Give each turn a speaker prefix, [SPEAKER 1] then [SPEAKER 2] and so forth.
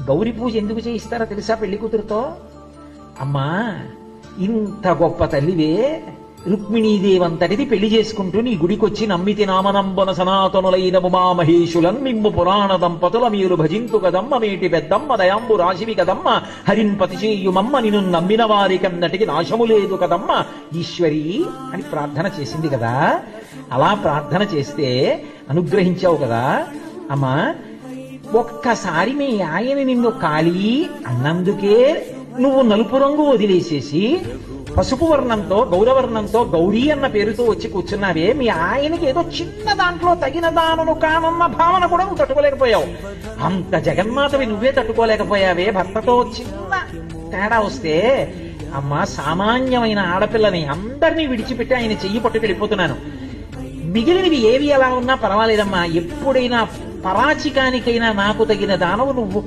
[SPEAKER 1] గౌరీ పూజ ఎందుకు చేయిస్తారో తెలుసా పెళ్లి కూతురుతో? అమ్మా, ఇంత గొప్ప తల్లివే, రుక్మిణీదేవంతటిది పెళ్లి చేసుకుంటూ నీ గుడికొచ్చి నమ్మితి నామనంబన సనాతనులైన ఉమామహేషులన్ మిమ్ము పురాణ దంపతుల మీరు భజింతు కదమ్మ మేటి పెద్దమ్మ దయాంబు రాశివి కదమ్మ హరిన్పతి చేయుమమ్మ నిన్ను నమ్మిన వారి కన్నటికి నాశము లేదు కదమ్మ ఈశ్వరి అని ప్రార్థన చేసింది కదా. అలా ప్రార్థన చేస్తే అనుగ్రహించావు కదా. అమ్మా, ఒక్కసారి మీ ఆయన నిన్ను కాళీ అన్నందుకే నువ్వు నలుపు రంగు వదిలేసేసి పసుపు వర్ణంతో గౌరవర్ణంతో గౌరీ అన్న పేరుతో వచ్చి కూర్చున్నావే, మీ ఆయనకి ఏదో చిన్న దాంట్లో తగిన దానను కానన్న భావన కూడా నువ్వు తట్టుకోలేకపోయావు. అంత జగన్మాతవి నువ్వే తట్టుకోలేకపోయావే. భర్తతో చిన్న తేడా వస్తే, అమ్మా, సామాన్యమైన ఆడపిల్లని అందరినీ విడిచిపెట్టి ఆయన చెయ్యి పట్టుకు వెళ్ళిపోతున్నాను, మిగిలినవి ఏవి ఎలా ఉన్నా పర్వాలేదమ్మా, ఎప్పుడైనా పరాచికానికైనా నాకు తగిన దానవు నువ్వు